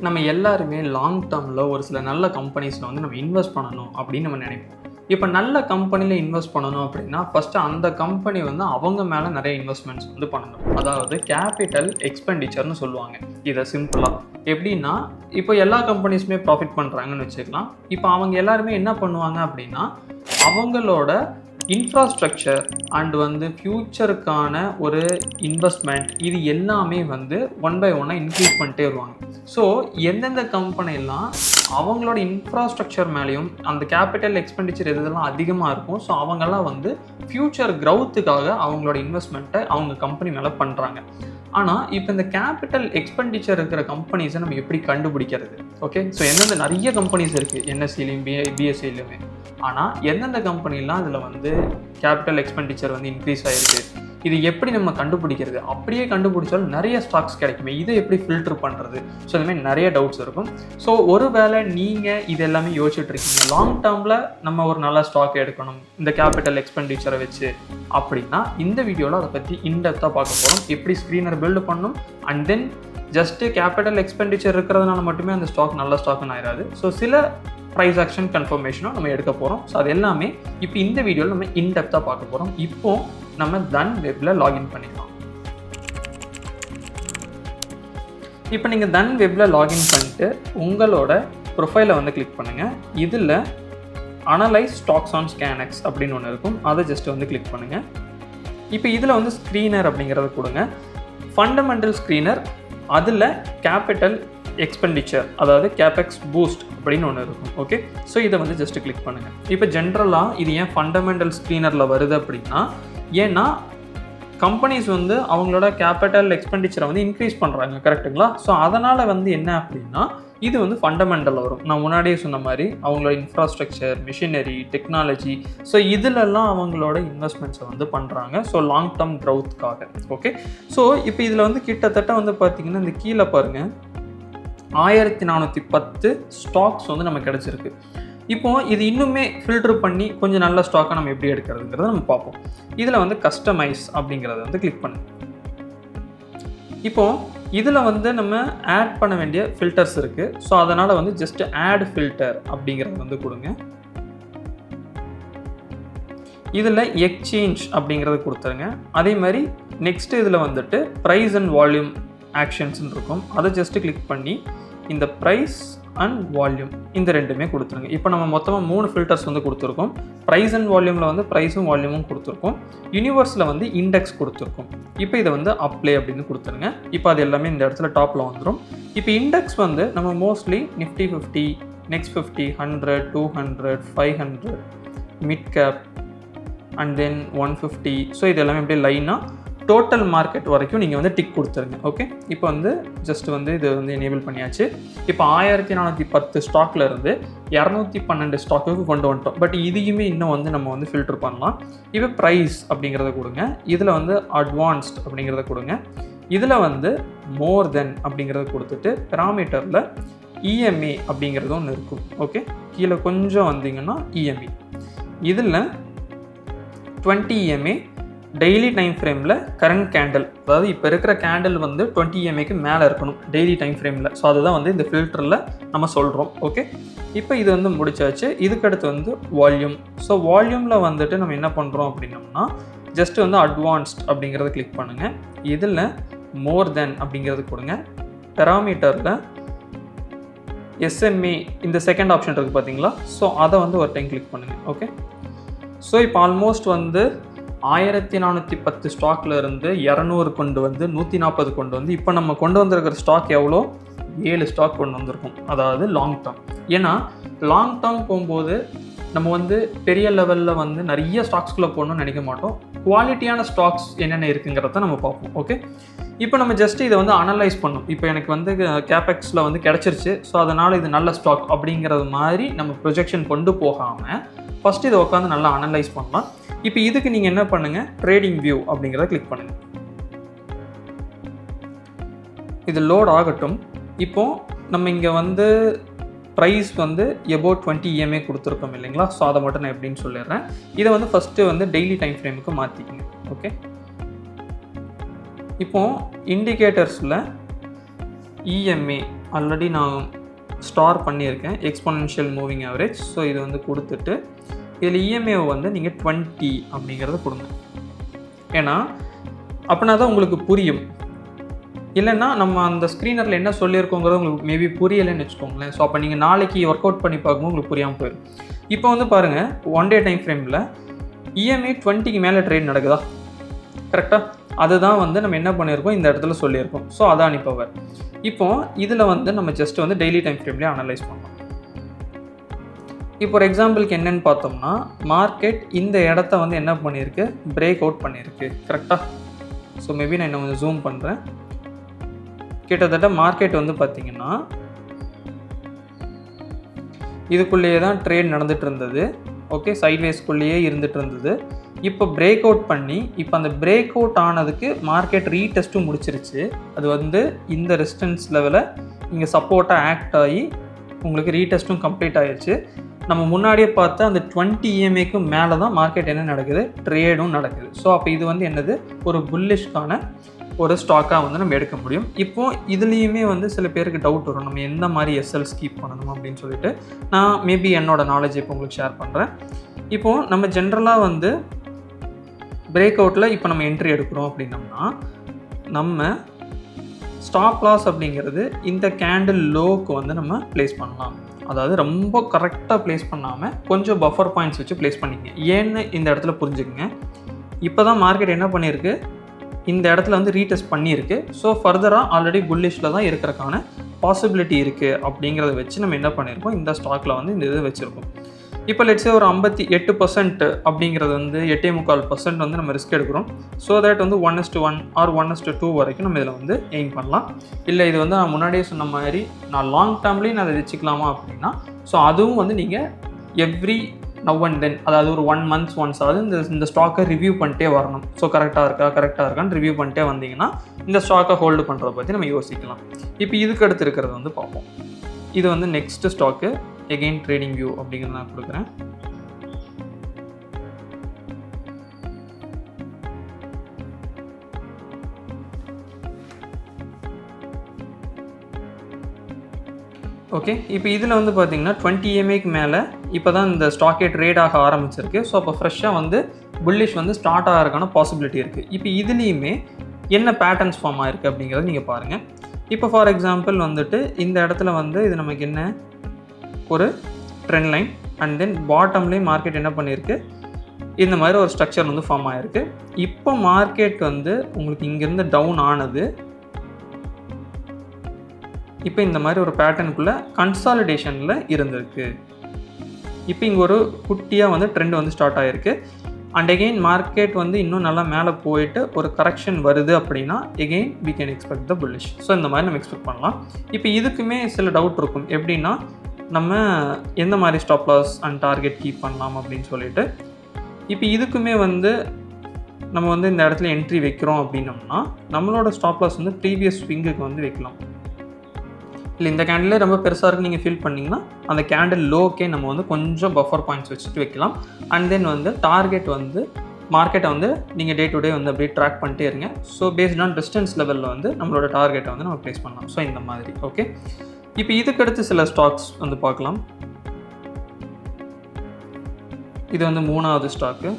நம்ம எல்லாருமே லாங் டேர்மில் ஒரு சில நல்ல கம்பெனிஸில் வந்து நம்ம இன்வெஸ்ட் பண்ணணும் அப்படின்னு நம்ம நினைப்போம். இப்போ நல்ல கம்பெனியில் இன்வெஸ்ட் பண்ணணும் அப்படின்னா ஃபஸ்ட்டு அந்த கம்பெனி வந்து அவங்க மேலே நிறைய இன்வெஸ்ட்மெண்ட்ஸ் வந்து பண்ணணும். அதாவது கேபிட்டல் எக்ஸ்பெண்டிச்சர்னு சொல்லுவாங்க. இதை சிம்பிளாக எப்படின்னா, இப்போ எல்லா கம்பெனிஸுமே ப்ராஃபிட் பண்ணுறாங்கன்னு வச்சுக்கலாம். இப்போ அவங்க எல்லாருமே என்ன பண்ணுவாங்க அப்படின்னா, அவங்களோட இன்ஃப்ராஸ்ட்ரக்சர் அண்ட் வந்து ஃப்யூச்சருக்கான ஒரு இன்வெஸ்ட்மெண்ட் இது எல்லாமே வந்து ஒன் பை ஒன்னாக இன்க்ரீஸ் பண்ணிட்டே வருவாங்க. ஸோ எந்தெந்த கம்பெனிலாம் அவங்களோட இன்ஃப்ராஸ்ட்ரக்சர் மேலேயும் அந்த கேபிட்டல் எக்ஸ்பெண்டிச்சர் இதெல்லாம் அதிகமாக இருக்கும், ஸோ அவங்கெல்லாம் வந்து ஃப்யூச்சர் க்ரௌத்துக்காக அவங்களோட இன்வெஸ்ட்மெண்ட்டை அவங்க கம்பெனி மேலே பண்ணுறாங்க. ஆனால் இப்போ இந்த கேபிட்டல் எக்ஸ்பெண்டிச்சர் இருக்கிற கம்பெனிஸை நம்ம எப்படி கண்டுபிடிக்கிறது? ஓகே, ஸோ எந்தெந்த நிறைய கம்பெனிஸ் இருக்குது என்எஸ்சிலையும் பிஎஸ்சிலையுமே. ஆனால் எந்தெந்த கம்பெனிலாம் அதில் வந்து கேபிட்டல் எக்ஸ்பெண்டிச்சர் வந்து இன்க்ரீஸ் ஆகிருக்கு, இது எப்படி நம்ம கண்டுபிடிக்கிறது? அப்படியே கண்டுபிடிச்சாலும் நிறைய ஸ்டாக்ஸ் கிடைக்குமே, இதை எப்படி ஃபில்டர் பண்ணுறது? ஸோ இதுமாதிரி நிறைய டவுட்ஸ் இருக்கும். ஸோ ஒருவேளை நீங்கள் இது எல்லாமே யோசிச்சுட்டு இருக்கீங்க, லாங் டேர்மில் நம்ம ஒரு நல்ல ஸ்டாக் எடுக்கணும் இந்த கேபிட்டல் எக்ஸ்பெண்டிச்சரை வச்சு அப்படின்னா, இந்த வீடியோவில் அதை பற்றி இன்டெப்த்தாக பார்க்க போகிறோம். எப்படி ஸ்க்ரீனர் பில்டு பண்ணணும், and then just capital expenditure இருக்கிறதுனால மட்டுமே அந்த ஸ்டாக் நல்ல ஸ்டாக்குன்னு ஆயிடாது. ஸோ சில ப்ரைஸ் ஆக்ஷன் கன்ஃபர்மேஷனும் நம்ம எடுக்க போகிறோம். ஸோ அது எல்லாமே இப்போ இந்த வீடியோவில் நம்ம இன்டெப்த்தாக பார்க்க போகிறோம். இப்போது நம்ம தன் வெப்பில் லாகின் பண்ணிக்கலாம். இப்போ நீங்கள் தன் வெப்பில் லாகின் பண்ணிட்டு உங்களோட ப்ரொஃபைலை வந்து கிளிக் பண்ணுங்கள். இதில் அனலைஸ் ஸ்டாக்ஸ் ஆன் ஸ்கேனெக்ஸ் அப்படின்னு ஒன்று இருக்கும், அதை ஜஸ்ட் வந்து கிளிக் பண்ணுங்கள். இப்போ இதில் வந்து ஸ்க்ரீனர் அப்படிங்கிறத கொடுங்க. ஃபண்டமெண்டல் ஸ்க்ரீனர், அதில் கேபிட்டல் எக்ஸ்பெண்டிச்சர் அதாவது கேபெக்ஸ் பூஸ்ட் அப்படின்னு ஒன்று இருக்கும். ஓகே, ஸோ இதை வந்து ஜஸ்ட் கிளிக் பண்ணுங்கள். இப்போ ஜென்ரலாக இது ஏன் ஃபண்டமெண்டல் ஸ்க்ரீனரில் வருது அப்படின்னா, ஏன்னா கம்பெனிஸ் வந்து அவங்களோட கேபிட்டல் எக்ஸ்பெண்டிச்சரை வந்து இன்க்ரீஸ் பண்ணுறாங்க, கரெக்டுங்களா? ஸோ அதனால் வந்து என்ன அப்படின்னா இது வந்து ஃபண்டமெண்டல் வரும். நான் முன்னாடியே சொன்ன மாதிரி அவங்களோட இன்ஃப்ராஸ்ட்ரக்சர், மிஷினரி, டெக்னாலஜி, ஸோ இதிலெல்லாம் அவங்களோட இன்வெஸ்ட்மெண்ட்ஸை வந்து பண்ணுறாங்க. ஸோ லாங் டேர்ம் க்ரௌத்துக்காக. ஓகே, ஸோ இப்போ இதில் வந்து கிட்டத்தட்ட வந்து பார்த்திங்கன்னா இந்த கீழே பாருங்கள் 1410 ஸ்டாக்ஸ் வந்து நமக்கு கிடச்சிருக்கு. இப்போது இது இன்னுமே ஃபில்டர் பண்ணி கொஞ்சம் நல்ல ஸ்டாக்காக நம்ம எப்படி எடுக்கிறதுங்கிறத நம்ம பார்ப்போம். இதில் வந்து கஸ்டமைஸ் அப்படிங்கிறத வந்து கிளிக் பண்ணு. இப்போது இதில் வந்து நம்ம ஆட் பண்ண வேண்டிய ஃபில்டர்ஸ் இருக்குது. ஸோ அதனால் வந்து ஜஸ்ட் ஆட் ஃபில்டர் அப்படிங்கிறத வந்து கொடுங்க. இதில் எக்ஸ்சேஞ்ச் அப்படிங்கிறத கொடுத்துருங்க. அதே மாதிரி நெக்ஸ்ட்டு இதில் வந்துட்டு ப்ரைஸ் அண்ட் வால்யூம் ஆக்ஷன்ஸ்ன்னு இருக்கும், அதை ஜஸ்ட்டு கிளிக் பண்ணி இந்த ப்ரைஸ் அண்ட் வால்யூம் இந்த ரெண்டுமே கொடுத்துருங்க. இப்போ நம்ம மொத்தமாக 3 ஃபில்டர்ஸ் வந்து கொடுத்துருக்கோம். ப்ரைஸ் அண்ட் வால்யூமில் வந்து ப்ரைஸும் வால்யூமும் கொடுத்துருக்கோம். யூனிவர்ஸில் வந்து இண்டெக்ஸ் கொடுத்துருக்கோம். இப்போ இதை வந்து அப்ளை அப்படின்னு கொடுத்துருங்க. இப்போ அது எல்லாமே இந்த இடத்துல டாப்பில் வந்துடும். இப்போ இண்டெக்ஸ் வந்து நம்ம mostly Nifty 50, next 50, 100, 200, 500, mid cap and then 150. So இது எல்லாமே அப்படியே லைனாக டோட்டல் மார்க்கெட் வரைக்கும் நீங்கள் வந்து டிக் கொடுத்துருங்க. ஓகே, இப்போ வந்து ஜஸ்ட் வந்து இது வந்து எனேபிள் பண்ணியாச்சு. இப்போ 1410 ஸ்டாக்ல இருந்து 212 ஸ்டாக்குக்கு கொண்டு வந்துட்டோம். பட் இதையுமே இன்னும் வந்து நம்ம வந்து ஃபில்டர் பண்ணலாம். இப்போ ப்ரைஸ் அப்படிங்கிறத கொடுங்க. இதில் வந்து அட்வான்ஸ்ட் அப்படிங்கிறத கொடுங்க. இதில் வந்து மோர் தென் அப்படிங்கிறத கொடுத்துட்டு பெராமீட்டரில் இஎம்ஏ அப்படிங்கிறது ஒன்று இருக்கும். ஓகே, கீழே கொஞ்சம் வந்தீங்கன்னா இஎம்ஏ, இதில் 20 EMA டெய்லி டைம் ஃப்ரேமில் கரண்ட் கேண்டில், அதாவது இப்போ இருக்கிற கேண்டில் வந்து 20 EMAக்கு மேலே இருக்கணும் டெய்லி டைம் ஃப்ரேமில். ஸோ அதுதான் வந்து இந்த ஃபில்டரில் நம்ம சொல்கிறோம். ஓகே, இப்போ இது வந்து முடிச்சாச்சு. இதுக்கடுத்து வந்து வால்யூம். ஸோ வால்யூமில் வந்துட்டு நம்ம என்ன பண்ணுறோம் அப்படின்னோம்னா ஜஸ்ட் வந்து அட்வான்ஸ்ட் அப்படிங்கிறத கிளிக் பண்ணுங்கள். இதில் மோர் தென் அப்படிங்கிறது கொடுங்க. பெராமீட்டரில் SMA இந்த செகண்ட் ஆப்ஷன் இருக்குது பார்த்தீங்களா? ஸோ அதை வந்து ஒரு டைம் கிளிக் பண்ணுங்கள். ஓகே, ஸோ இப்போ ஆல்மோஸ்ட் வந்து 1410 ஸ்டாக்ல இருந்து 200 கொண்டு வந்து 140 கொண்டு வந்து இப்போ நம்ம கொண்டு வந்திருக்கிற ஸ்டாக் எவ்வளோ? 7 ஸ்டாக் கொண்டு வந்திருக்கோம். அதாவது லாங் டேர்ம். ஏன்னா லாங் டேர்ம் போகும்போது நம்ம வந்து பெரிய லெவலில் வந்து நிறைய ஸ்டாக்ஸ்குள்ளே போகணும்னு நினைக்க மாட்டோம். குவாலிட்டியான ஸ்டாக்ஸ் என்னென்ன இருக்குங்கிறத நம்ம பார்ப்போம். ஓகே, இப்போ நம்ம ஜஸ்ட் இதை வந்து அனலைஸ் பண்ணோம். இப்போ எனக்கு வந்து கேபெக்ஸில் வந்து கிடச்சிருச்சு, ஸோ அதனால் இது நல்ல ஸ்டாக் அப்படிங்கிறது மாதிரி நம்ம ப்ரொஜெக்ஷன் கொண்டு போகாமல் ஃபஸ்ட்டு இதை உட்காந்து நல்லா அனலைஸ் பண்ணலாம். இப்போ இதுக்கு நீங்கள் என்ன பண்ணுங்கள், ட்ரேடிங் வியூ அப்படிங்கிறத கிளிக் பண்ணுங்கள். இது லோட் ஆகட்டும். இப்போது நம்ம இங்கே வந்து ப்ரைஸ் வந்து எபோட் 20 EMA கொடுத்துருக்கோம் இல்லைங்களா? ஸோ அதை மட்டும் நான் எப்படின்னு சொல்லிடுறேன். இதை வந்து ஃபஸ்ட்டு வந்து டெய்லி டைம் ஃப்ரேமுக்கு மாற்றிக்கங்க. ஓகே, இப்போது இண்டிகேட்டர்ஸில் EMA ஆல்ரெடி நான் ஸ்டார் பண்ணியிருக்கேன் எக்ஸ்போனென்ஷியல் மூவிங் ஆவரேஜ். ஸோ இது வந்து கொடுத்துட்டு இதில் இஎம்ஏ வந்து நீங்கள் 20 அப்படிங்கிறத கொடுங்க. ஏன்னா அப்படின்னா தான் உங்களுக்கு புரியும். இல்லைன்னா நம்ம அந்த ஸ்க்ரீனரில் என்ன சொல்லியிருக்கோங்கிறது உங்களுக்கு மேபி புரியலைன்னு வச்சுக்கோங்களேன். ஸோ அப்போ நீங்கள் நாளைக்கு ஒர்க் அவுட் பண்ணி பார்க்கும்போது உங்களுக்கு புரியாமல் போயிடும். இப்போ வந்து பாருங்கள், 1 டே டைம் ஃப்ரேமில் இஎம்ஏ 20க்கு மேலே ட்ரேட் நடக்குதா? கரெக்டாக அதுதான் வந்து நம்ம என்ன பண்ணியிருக்கோம் இந்த இடத்துல சொல்லியிருக்கோம். So Adani power. இப்போ இதில் வந்து நம்ம ஜஸ்ட் வந்து டெய்லி டைம் ஃப்ரேம்லேயே அனலைஸ் பண்ணலாம். இப்போ ஒரு எக்ஸாம்பிளுக்கு என்னென்னு பார்த்தோம்னா, மார்க்கெட் இந்த இடத்த வந்து என்ன பண்ணியிருக்கு, பிரேக் அவுட் பண்ணியிருக்கு. கரெக்டாக? ஸோ மேபி நான் இன்னும் கொஞ்சம் ஜூம் பண்ணுறேன். கிட்டத்தட்ட மார்க்கெட் வந்து பார்த்திங்கன்னா இதுக்குள்ளேயே தான் ட்ரேட் நடந்துகிட்டு இருந்தது. ஓகே, சைட்வேஸ்க்குள்ளேயே இருந்துகிட்டு இருந்தது. இப்போ பிரேக் அவுட் பண்ணி இப்போ அந்த பிரேக் அவுட் ஆனதுக்கு மார்க்கெட் ரீடெஸ்ட்டும் முடிச்சிருச்சு. அது வந்து இந்த ரெசிஸ்டன்ஸ் லெவலை இங்கே சப்போர்ட்டாக ஆக்ட் ஆகி உங்களுக்கு ரீடெஸ்ட்டும் கம்ப்ளீட் ஆகிடுச்சு. நம்ம முன்னாடியே பார்த்த அந்த 20 EMAக்கு மேலே தான் மார்க்கெட் என்ன நடக்குது, ட்ரேடும் நடக்குது. ஸோ அப்போ இது வந்து என்னது, ஒரு புல்லிஷ்கான ஒரு ஸ்டாக்காக வந்து நம்ம எடுக்க முடியும். இப்போது இதுலேயுமே வந்து சில பேருக்கு டவுட் வரும், நம்ம எந்த மாதிரி எஸ்எல்ஸ் கீப் பண்ணணும் அப்படின்னு சொல்லிட்டு. நான் மேபி என்னோடய நாலேஜ் இப்போ உங்களுக்கு ஷேர் பண்ணுறேன். இப்போது நம்ம ஜென்ரலாக வந்து பிரேக் அவுட்டில் இப்போ நம்ம என்ட்ரி எடுக்கிறோம் அப்படின்னம்னா, நம்ம ஸ்டாப் லாஸ் அப்படிங்கிறது இந்த கேண்டில் லோவுக்கு வந்து நம்ம ப்ளேஸ் பண்ணலாம். அதாவது ரொம்ப கரெக்டாக ப்ளேஸ் பண்ணாமல் கொஞ்சம் பஃபர் பாயிண்ட்ஸ் வச்சு ப்ளேஸ் பண்ணிக்கங்க. ஏன்னு இந்த இடத்துல புரிஞ்சுக்கங்க. இப்போ தான் மார்க்கெட் என்ன பண்ணியிருக்கு, இந்த இடத்துல வந்து ரீடெஸ்ட் பண்ணியிருக்கு. ஸோ ஃபர்தராக ஆல்ரெடி புல்லிஷில் தான் இருக்கிறதுக்கான பாசிபிலிட்டி இருக்குது அப்படிங்கிறத வச்சு நம்ம என்ன பண்ணியிருக்கோம், இந்த ஸ்டாக்கில் வந்து இந்த இது வச்சுருக்கோம். இப்போ லெட்ஸே ஒரு 58% அப்படிங்கிறது வந்து 8.25% வந்து நம்ம ரிஸ்க் எடுக்கிறோம். ஸோ தட் வந்து 1:1 ஆர் 1:2 வரைக்கும் நம்ம இதில் வந்து எய்ம் பண்ணலாம். இல்லை இது வந்து நான் முன்னாடியே சொன்ன மாதிரி நான் லாங் டேர்ம்லேயும் நான் அதை வச்சுக்கலாமா அப்படின்னா, ஸோ அதுவும் வந்து நீங்கள் எவ்ரி நவ் அண்ட் தென், அதாவது ஒரு 1 month ஒன்ஸ் ஆகுது இந்த ஸ்டாக்கை ரிவ்யூ பண்ணிட்டே வரணும். ஸோ கரெக்டாக இருக்கான்னு ரிவ்யூ பண்ணிட்டே வந்தீங்கன்னா இந்த ஸ்டாக்கை ஹோல்டு பண்ணுறத பற்றி நம்ம யோசிக்கலாம். இப்போ இதுக்கு அடுத்து இருக்கிறது வந்து பார்ப்போம். இது வந்து next stock again trading view அப்படிங்கிறத நான் கொடுக்குறேன். ஓகே, இப்போ இதில் வந்து பார்த்தீங்கன்னா 20 EMAக்கு மேலே இப்போ தான் இந்த ஸ்டாக்கே ட்ரேட் ஆக ஆரம்பிச்சிருக்கு. ஸோ அப்போ ஃப்ரெஷ்ஷாக வந்து புல்லிஷ் வந்து ஸ்டார்ட் ஆகிறதுக்கான பாசிபிலிட்டி இருக்குது. இப்போ இதுலேயுமே என்ன பேட்டர்ன்ஸ் ஃபார்ம் ஆகிருக்கு அப்படிங்கிறத நீங்கள் பாருங்கள். இப்போ ஃபார் எக்ஸாம்பிள் வந்துட்டு இந்த இடத்துல வந்து இது நமக்கு என்ன, ஒரு ட்ரெண்ட் லைன் அண்ட் தென் பாட்டம்லேயும் மார்க்கெட் என்ன பண்ணியிருக்கு, இந்த மாதிரி ஒரு ஸ்ட்ரக்சர் வந்து ஃபார்ம் ஆகிருக்கு. இப்போ மார்க்கெட் வந்து உங்களுக்கு இங்கேருந்து டவுன் ஆனது, இப்போ இந்த மாதிரி ஒரு பேட்டர்னுக்குள்ளே கன்சாலிடேஷனில் இருந்திருக்கு. இப்போ இங்கே ஒரு குட்டியாக வந்து ட்ரெண்ட் வந்து ஸ்டார்ட் ஆகிருக்கு. அண்ட் எகெயின் மார்க்கெட் வந்து இன்னும் நல்லா மேலே போயிட்டு ஒரு கரெக்ஷன் வருது அப்படின்னா again we can expect the bullish. So இந்த மாதிரி நம்ம எக்ஸ்பெக்ட் பண்ணலாம். இப்போ இதுக்குமே சில டவுட் இருக்கும், எப்படின்னா நம்ம எந்த மாதிரி stop loss and target keep பண்ணலாம் அப்படின்னு சொல்லிட்டு. இப்போ இதுக்குமே வந்து நம்ம வந்து இந்த இடத்துல என்ட்ரி வைக்கிறோம் அப்படின்னம்னா நம்மளோட ஸ்டாப் லாஸ் வந்து ப்ரீவியஸ் ஸ்விங்குக்கு வந்து வைக்கலாம். இல்லை இந்த கேண்டிலே ரொம்ப பெருசாக இருக்குது நீங்கள் ஃபீல் பண்ணிங்கன்னா அந்த கேண்டில் லோக்கே நம்ம வந்து கொஞ்சம் பஃபர் பாயிண்ட்ஸ் வச்சுட்டு வைக்கலாம். அண்ட் தென் வந்து டார்கெட் வந்து மார்க்கெட்டை வந்து நீங்கள் டே டு டே வந்து அப்படியே ட்ராக் பண்ணிட்டே இருங்க. ஸோ பேஸ்ட் ஆன் டிஸ்டன்ஸ் லெவலில் வந்து நம்மளோட டார்கெட்டை வந்து நம்ம ப்ளேஸ் பண்ணலாம். ஸோ இந்த மாதிரி. ஓகே, இப்போ இதுக்கடுத்து சில ஸ்டாக்ஸ் வந்து பார்க்கலாம். இது வந்து 3வது ஸ்டாக்கு.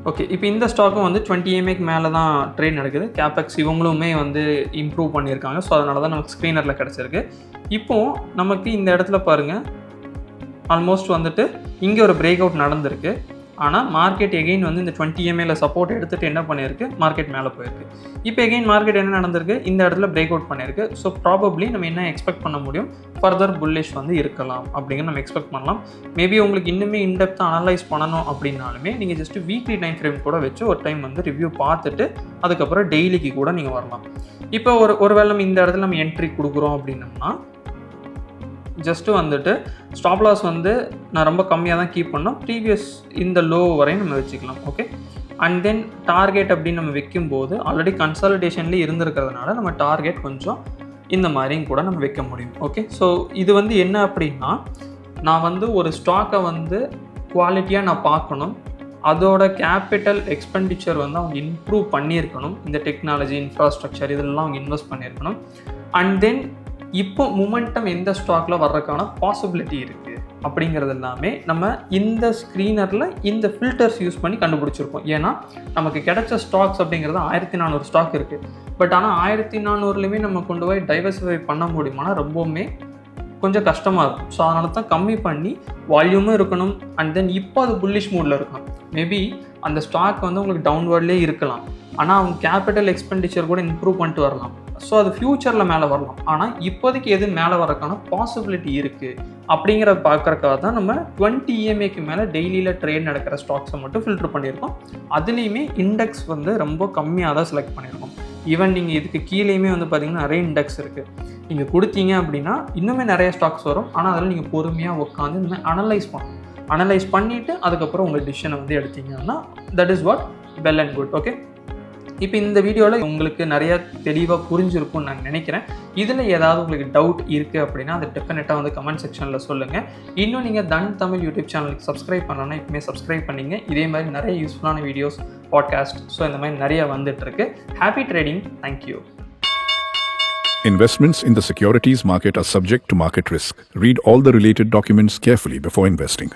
ஓகே, இப்போ இந்த ஸ்டாக்கும் வந்து 20 EMAக்கு மேலே தான் ட்ரேட் நடக்குது. கேபெக்ஸ் இவங்களுமே வந்து இம்ப்ரூவ் பண்ணியிருக்காங்க. ஸோ அதனால தான் நமக்கு ஸ்க்ரீனரில் கிடச்சிருக்கு. இப்போது நமக்கு இந்த இடத்துல பாருங்கள், ஆல்மோஸ்ட் வந்துட்டு இங்கே ஒரு பிரேக் அவுட் நடந்திருக்கு. ஆனால் மார்க்கெட் எகெயின் வந்து இந்த 20 EMAல சப்போர்ட் எடுத்துகிட்டு என்ன பண்ணியிருக்கு, மார்க்கெட் மேலே போயிருக்கு. இப்போ எகெயின் மார்க்கெட் என்ன நடந்திருக்கு, இந்த இடத்துல பிரேக் அவுட் பண்ணியிருக்கு. ஸோ ப்ராபப்ளி நம்ம என்ன எக்ஸ்பெக்ட் பண்ண முடியும், ஃபர்தர் புல்லிஷ் வந்து இருக்கலாம் அப்படிங்கிற நம்ம எக்ஸ்பெக்ட் பண்ணலாம். மேபி உங்களுக்கு இன்னுமே இன்டெப்த்தாக அனலைஸ் பண்ணணும் அப்படின்னாலுமே நீங்கள் ஜஸ்ட் வீக்லி டைம் ஃப்ரேம் கூட வச்சு ஒரு டைம் வந்து ரிவ்யூ பார்த்துட்டு அதுக்கப்புறம் டெய்லிக்கு கூட நீங்கள் வரலாம். இப்போ ஒருவேளை நம்ம இந்த இடத்துல நம்ம என்ட்ரி கொடுக்குறோம் அப்படின்னம்னா ஜஸ்ட்டு வந்துட்டு ஸ்டாப் லாஸ் வந்து நான் ரொம்ப கம்மியாக தான் கீப் பண்ணோம், ப்ரீவியஸ் இந்த லோ வரையும் நம்ம வச்சுக்கலாம். ஓகே, அண்ட் தென் டார்கெட் அப்படின்னு நம்ம வைக்கும்போது ஆல்ரெடி கன்சாலிடேஷன்லேயே இருந்திருக்கிறதுனால நம்ம டார்கெட் கொஞ்சம் இந்த மாதிரியும் கூட நம்ம வைக்க முடியும். ஓகே, ஸோ இது வந்து என்ன அப்படின்னா, நான் வந்து ஒரு ஸ்டாக்கை வந்து குவாலிட்டியாக நான் பார்க்கணும், அதோட கேபிட்டல் எக்ஸ்பெண்டிச்சர் வந்து அவங்க இம்ப்ரூவ் பண்ணியிருக்கணும். இந்த டெக்னாலஜி இன்ஃப்ராஸ்ட்ரக்சர் இதெல்லாம் அவங்க இன்வெஸ்ட் பண்ணியிருக்கணும். அண்ட் தென் இப்போ மொமெண்டம் எந்த ஸ்டாக்ல வர்றதுக்கான பாசிபிலிட்டி இருக்குது அப்படிங்கிறது எல்லாமே நம்ம இந்த ஸ்க்ரீனரில் இந்த ஃபில்டர்ஸ் யூஸ் பண்ணி கண்டுபிடிச்சிருப்போம். ஏன்னா நமக்கு கிடைச்ச ஸ்டாக்ஸ் அப்படிங்கிறது 1400 ஸ்டாக் இருக்குது. பட் ஆனால் 1400லையுமே நம்ம கொண்டு போய் டைவர்சிஃபை பண்ண முடியுமானா ரொம்பவுமே கொஞ்சம் கஷ்டமாக இருக்கும். ஸோ அதனால தான் கம்மி பண்ணி வால்யூமும் இருக்கணும். அண்ட் தென் இப்போ அது புல்லிஷ் மூடில் இருக்கணும். மேபி அந்த ஸ்டாக் வந்து உங்களுக்கு டவுன்வர்ட்லேயே இருக்கலாம், ஆனால் அவங்க கேபிட்டல் எக்ஸ்பெண்டிச்சர் கூட இம்ப்ரூவ் பண்ணிட்டு வரலாம். ஸோ அது ஃப்யூச்சரில் மேலே வரலாம். ஆனால் இப்போதைக்கு எது மேலே வரக்கான பாசிபிலிட்டி இருக்குது அப்படிங்கிறத பார்க்குறக்காக தான் நம்ம 20 EMAக்கு மேலே டெய்லியில் ட்ரேட் நடக்கிற ஸ்டாக்ஸை மட்டும் ஃபில்டர் பண்ணியிருக்கோம். அதுலேயுமே இண்டெக்ஸ் வந்து ரொம்ப கம்மியாக தான் செலக்ட் பண்ணியிருக்கோம். ஈவன் நீங்கள் இதுக்கு கீழேயுமே வந்து பார்த்திங்கன்னா நிறைய இண்டெக்ஸ் இருக்குது. நீங்கள் கொடுத்தீங்க அப்படின்னா இன்னுமே நிறைய ஸ்டாக்ஸ் வரும். ஆனால் அதில் நீங்கள் பொறுமையாக உட்காந்து இனிமேல் அனலைஸ் பண்ணிவிட்டு அதுக்கப்புறம் உங்கள் டிசிஷனை வந்து எடுத்தீங்கன்னா that is what well and good. Okay, இப்போ இந்த வீடியோவில் உங்களுக்கு நிறைய தெளிவாக புரிஞ்சிருக்கும்னு நான் நினைக்கிறேன். இதில் ஏதாவது உங்களுக்கு டவுட் இருக்குது அப்படின்னா அதை டெஃபினட்டாக வந்து கமெண்ட் செக்ஷனில் சொல்லுங்கள். இன்னும் நீங்கள் தன் தமிழ் யூடியூப் சேனலுக்கு சப்ஸ்கிரைப் பண்ணணும்னா இப்போமே சப்ஸ்கிரைப் பண்ணிங்க. இதே மாதிரி நிறைய யூஸ்ஃபுல்லான வீடியோஸ், பாட்காஸ்ட், ஸோ இந்த மாதிரி நிறைய வந்துட்டுருக்கு. Happy trading. Thank you. Investments in the securities market are subject to market risk. Read all the related documents carefully before investing.